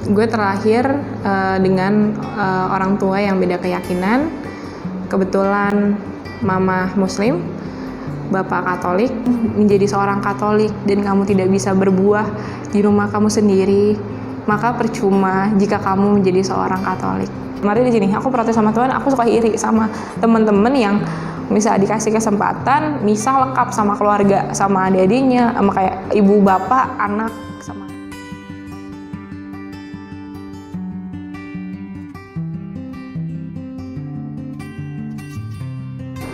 Gue terlahir dengan orang tua yang beda keyakinan. Kebetulan mama Muslim, bapak Katolik. Menjadi seorang Katolik dan kamu tidak bisa berbuah di rumah kamu sendiri, maka percuma jika kamu menjadi seorang Katolik. Kemarin di sini aku protes sama Tuhan, aku suka iri sama teman-teman yang bisa dikasih kesempatan misah lengkap sama keluarga, sama adik-adiknya, sama kayak ibu, bapak, anak, sama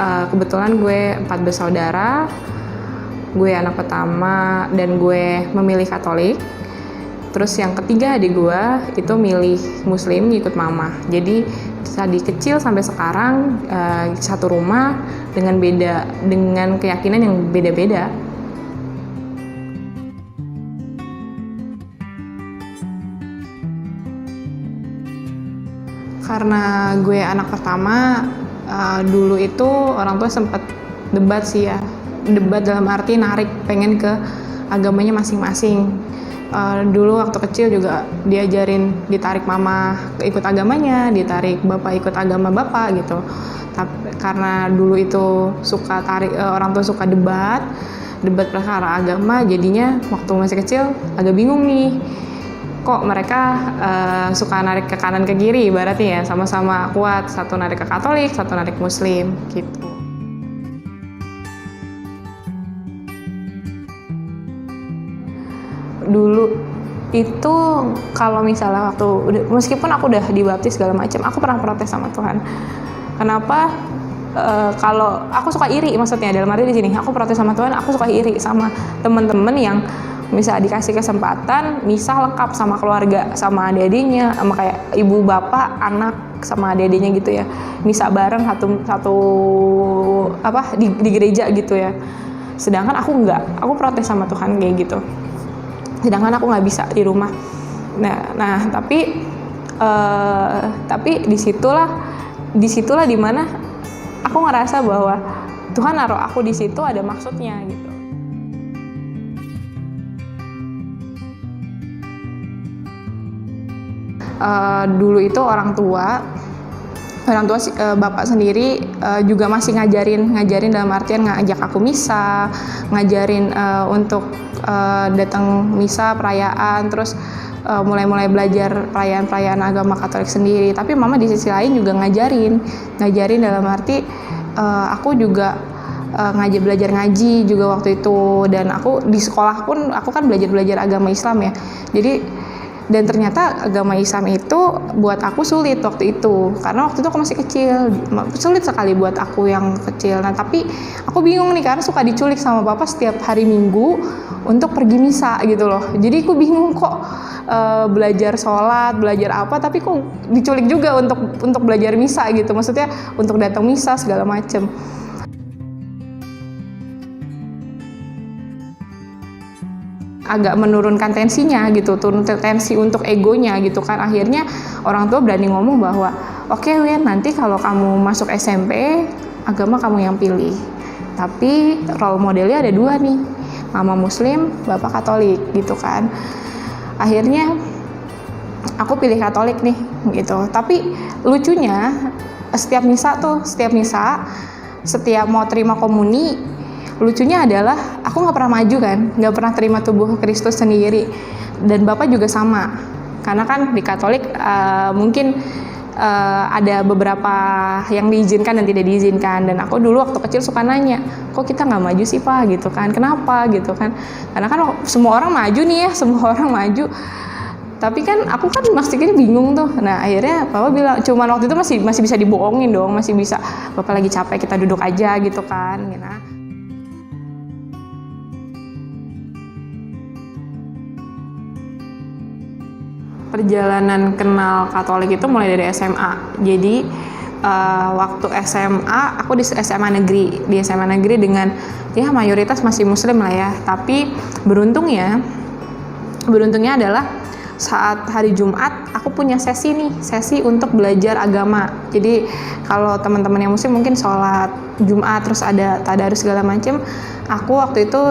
kebetulan gue 4 bersaudara, gue anak pertama dan gue memilih Katolik. Terus yang ketiga adik gue itu milih Muslim, ikut mama. Jadi dari kecil sampai sekarang satu rumah dengan keyakinan yang beda-beda. Karena gue anak pertama, dulu itu orang tua sempat debat sih ya. Debat dalam arti narik pengen ke agamanya masing-masing. Dulu waktu kecil juga diajarin, ditarik mama ikut agamanya, ditarik bapak ikut agama bapak gitu. Tapi karena dulu itu orang tua suka debat perkara agama, jadinya waktu masih kecil agak bingung nih. Kok mereka suka narik ke kanan ke kiri, ibaratnya ya, sama-sama kuat, satu narik ke Katolik, satu narik Muslim gitu. Dulu itu kalau misalnya meskipun aku udah dibaptis segala macam, aku pernah protes sama Tuhan. Kenapa kalau aku suka iri, maksudnya dalam arti di sini aku protes sama Tuhan, aku suka iri sama teman-teman yang bisa dikasih kesempatan misah lengkap sama keluarga, sama adik-adiknya, sama kayak ibu, bapak, anak, sama adik-adiknya gitu ya, misah bareng satu di gereja gitu ya. Sedangkan aku enggak, aku protes sama Tuhan kayak gitu. Sedangkan aku nggak bisa di rumah. Nah tapi disitulah dimana aku ngerasa bahwa Tuhan naruh aku di situ ada maksudnya gitu. Dulu itu orang tua bapak sendiri juga masih ngajarin dalam artian ngajak aku misa, ngajarin untuk datang misa, perayaan, terus mulai belajar perayaan agama Katolik sendiri. Tapi mama di sisi lain juga ngajarin dalam arti aku juga belajar ngaji juga waktu itu, dan aku di sekolah pun aku kan belajar agama Islam ya. Dan ternyata agama Islam itu buat aku sulit waktu itu, karena waktu itu aku masih kecil, sulit sekali buat aku yang kecil. Nah tapi aku bingung nih, karena suka diculik sama bapak setiap hari Minggu untuk pergi misa gitu loh. Jadi aku bingung kok belajar sholat, belajar apa, tapi kok diculik juga untuk belajar misa gitu, maksudnya untuk datang misa segala macem. Agak menurunkan tensinya gitu, turun tensi untuk egonya gitu kan. Akhirnya orang tua berani ngomong bahwa oke, Win, nanti kalau kamu masuk SMP, agama kamu yang pilih. Tapi role modelnya ada 2 nih, mama Muslim, bapak Katolik gitu kan. Akhirnya aku pilih Katolik nih gitu. Tapi lucunya setiap misa, setiap mau terima komuni, lucunya adalah aku nggak pernah maju kan, nggak pernah terima tubuh Kristus sendiri. Dan bapak juga sama, karena kan di Katolik mungkin ada beberapa yang diizinkan dan tidak diizinkan. Dan aku dulu waktu kecil suka nanya, kok kita nggak maju sih Pak gitu kan, kenapa gitu kan. Karena kan semua orang maju nih ya, semua orang maju. Tapi kan aku kan masih bingung tuh. Nah akhirnya Papa bilang, cuman waktu itu masih bisa dibohongin dong, masih bisa, Bapak lagi capek, kita duduk aja gitu kan. Nah, perjalanan kenal Katolik itu mulai dari SMA. Jadi waktu SMA aku di SMA negeri dengan ya mayoritas masih Muslim lah ya. Tapi beruntungnya adalah saat hari Jumat aku punya sesi untuk belajar agama. Jadi kalau teman-teman yang Muslim mungkin sholat Jumat terus ada tadarus segala macam. Aku waktu itu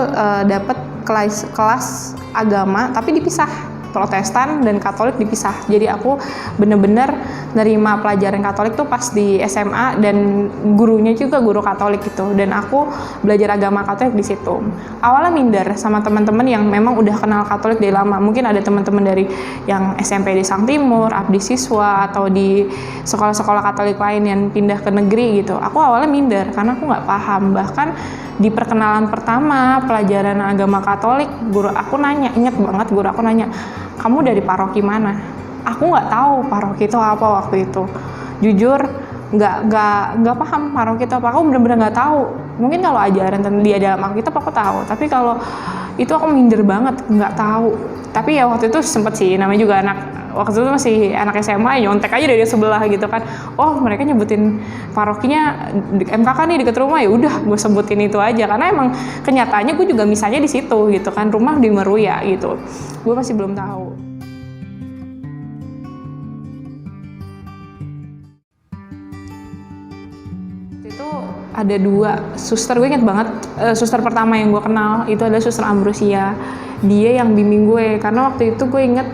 dapat kelas agama tapi dipisah. Protestan dan Katolik dipisah. Jadi aku bener-bener nerima pelajaran Katolik tuh pas di SMA, dan gurunya juga guru Katolik gitu, dan aku belajar agama Katolik di situ. Awalnya minder sama teman-teman yang memang udah kenal Katolik dari lama. Mungkin ada teman-teman dari yang SMP di Sang Timur, abdi siswa, atau di sekolah-sekolah Katolik lain yang pindah ke negeri gitu. Aku awalnya minder karena aku nggak paham. Bahkan di perkenalan pertama pelajaran agama Katolik, guru aku nanya, inget banget guru aku nanya, kamu dari paroki mana? Aku nggak tahu paroki itu apa waktu itu. Jujur nggak paham paroki itu apa. Aku bener-bener nggak tahu. Mungkin kalau ajaran dia dalam Alkitab aku tahu, tapi kalau itu aku minder banget, nggak tahu. Tapi ya waktu itu sempet sih, namanya juga waktu itu masih anak SMA, nyontek aja dari sebelah gitu kan. Oh, mereka nyebutin parokinya MKK nih deket rumah, ya udah gue sebutin itu aja, karena emang kenyataannya gue juga misalnya di situ gitu kan, rumah di Meruya gitu. Gue masih belum tahu. Itu ada 2 suster, gue inget banget. Suster pertama yang gue kenal itu adalah Suster Ambrosia. Dia yang bimbing gue, karena waktu itu gue inget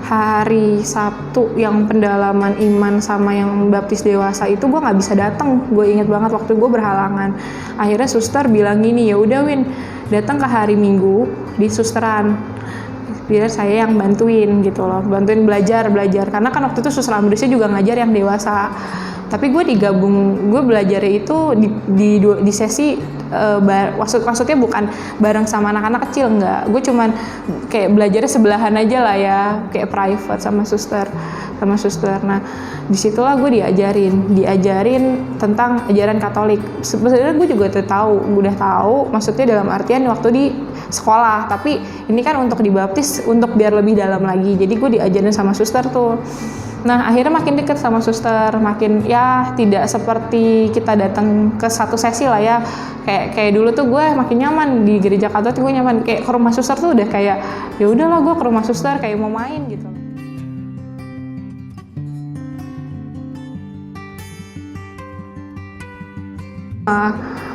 hari Sabtu yang pendalaman iman sama yang baptis dewasa itu gue nggak bisa datang. Gue inget banget waktu gue berhalangan. Akhirnya suster bilang gini, ya udah Win, datang ke hari Minggu di susteran, biar saya yang bantuin gitu loh, bantuin belajar, karena kan waktu itu Suster Ambrosia juga ngajar yang dewasa. Tapi gue gue belajarnya itu di sesi maksudnya bukan bareng sama anak-anak kecil, enggak. Gue cuman kayak belajarnya sebelahan aja lah ya, kayak private sama suster. Nah, disitulah gue diajarin tentang ajaran Katolik. Sebenarnya gue juga udah tahu, maksudnya dalam artian waktu di sekolah, tapi ini kan untuk dibaptis, untuk biar lebih dalam lagi. Jadi gue diajarin sama suster tuh. Nah, akhirnya makin deket sama suster, makin ya tidak seperti kita datang ke satu sesi lah ya. Kayak dulu tuh gue makin nyaman di gereja Katolik, gue nyaman. Kayak ke rumah suster tuh udah kayak ya udahlah, gue ke rumah suster kayak mau main gitu.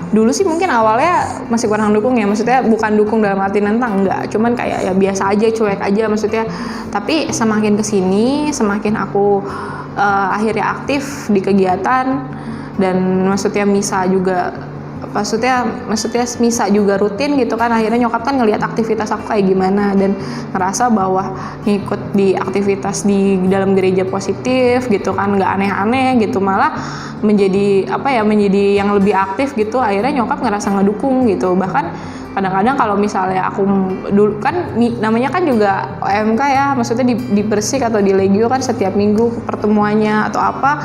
Dulu sih mungkin awalnya masih kurang dukung ya, maksudnya bukan dukung dalam arti nentang, enggak, cuman kayak ya biasa aja, cuek aja maksudnya. Tapi semakin kesini, semakin aku akhirnya aktif di kegiatan, dan maksudnya misa juga rutin gitu kan. Akhirnya nyokap kan ngelihat aktivitas aku kayak gimana, dan ngerasa bahwa ngikut di aktivitas di dalam gereja positif gitu kan, nggak aneh-aneh gitu, malah menjadi yang lebih aktif gitu. Akhirnya nyokap ngerasa ngedukung gitu. Bahkan kadang-kadang kalau misalnya aku dulu kan namanya kan juga OMK ya, maksudnya di Persik atau di Legio kan setiap minggu pertemuannya atau apa,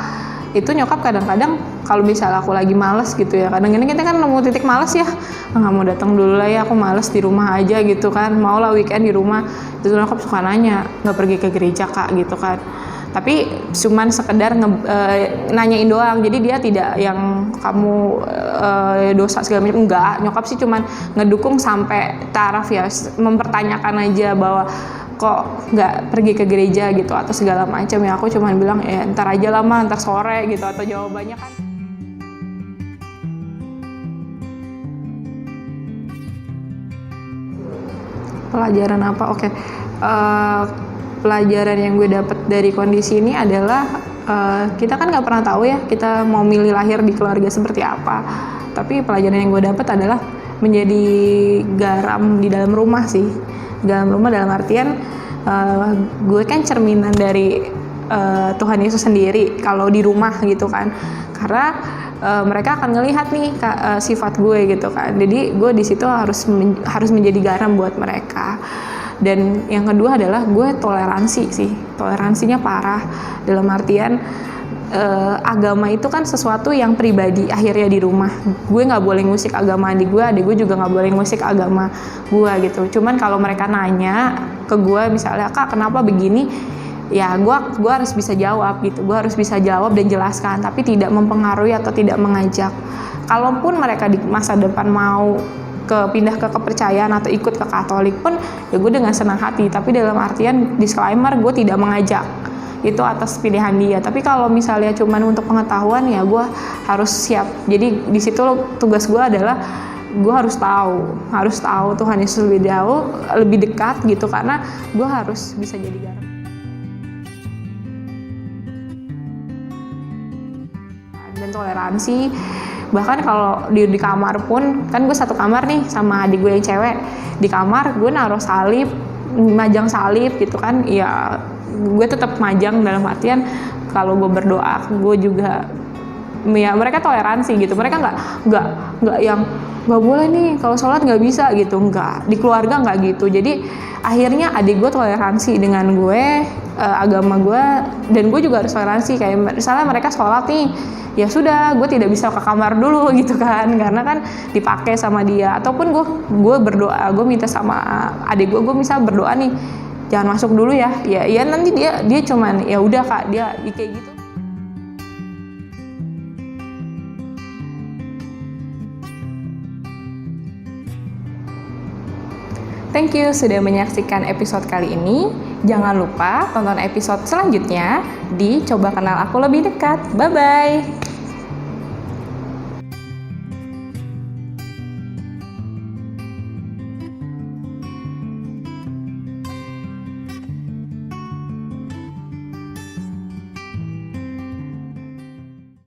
itu nyokap kadang-kadang kalau misalnya aku lagi males gitu ya, kadang-kadang kita kan nemu titik males ya, nggak mau datang dulu lah ya, aku males di rumah aja gitu kan, mau lah weekend di rumah. Itu nyokap suka nanya, nggak pergi ke gereja Kak gitu kan. Tapi cuman sekedar nanyain doang, jadi dia tidak yang kamu dosa segala macam, enggak. Nyokap sih cuman ngedukung sampai taraf ya, mempertanyakan aja bahwa kok nggak pergi ke gereja gitu atau segala macam ya. Aku cuman bilang ya ntar aja lah Ma, ntar sore gitu, atau jawabannya kan pelajaran apa? Oke. Pelajaran yang gue dapet dari kondisi ini adalah kita kan nggak pernah tahu ya kita mau milih lahir di keluarga seperti apa. Tapi pelajaran yang gue dapet adalah menjadi garam di dalam rumah sih. Dalam rumah dalam artian gue kan cerminan dari Tuhan Yesus sendiri kalau di rumah gitu kan. Karena mereka akan ngelihat nih sifat gue gitu kan. Jadi gue di situ harus menjadi garam buat mereka. Dan yang kedua adalah gue toleransinya parah, dalam artian agama itu kan sesuatu yang pribadi akhirnya di rumah. Gue nggak boleh ngusik agama adik gue juga nggak boleh ngusik agama gue gitu. Cuman kalau mereka nanya ke gue misalnya, Kak kenapa begini, ya gue harus bisa jawab gitu. Gue harus bisa jawab dan jelaskan, tapi tidak mempengaruhi atau tidak mengajak. Kalaupun mereka di masa depan mau pindah ke kepercayaan atau ikut ke Katolik pun ya gue dengan senang hati, tapi dalam artian disclaimer, gue tidak mengajak, itu atas pilihan dia. Tapi kalau misalnya cuman untuk pengetahuan ya gue harus siap. Jadi di situ tugas gue adalah gue harus tahu Tuhan Yesus lebih jauh, lebih dekat gitu, karena gue harus bisa jadi garam. Dan toleransi, bahkan kalau di kamar pun, kan gue satu kamar nih sama adik gue yang cewek, di kamar gue naruh salib, majang salib gitu kan, ya gue tetap majang dalam artian kalau gue berdoa gue juga, ya mereka toleransi gitu, mereka nggak yang nggak boleh nih kalau sholat nggak bisa gitu, nggak, di keluarga nggak gitu. Jadi akhirnya adik gue toleransi dengan gue, agama gue, dan gue juga harus toleransi. Kayak misalnya mereka sholat nih, ya sudah, gue tidak bisa ke kamar dulu gitu kan, karena kan dipakai sama dia. Ataupun gue berdoa, gue minta sama adik gue misal berdoa nih, jangan masuk dulu ya nanti dia cuman ya udah kak, dia kayak gitu. Thank you sudah menyaksikan episode kali ini. Jangan lupa tonton episode selanjutnya di Coba Kenal Aku Lebih Dekat. Bye-bye.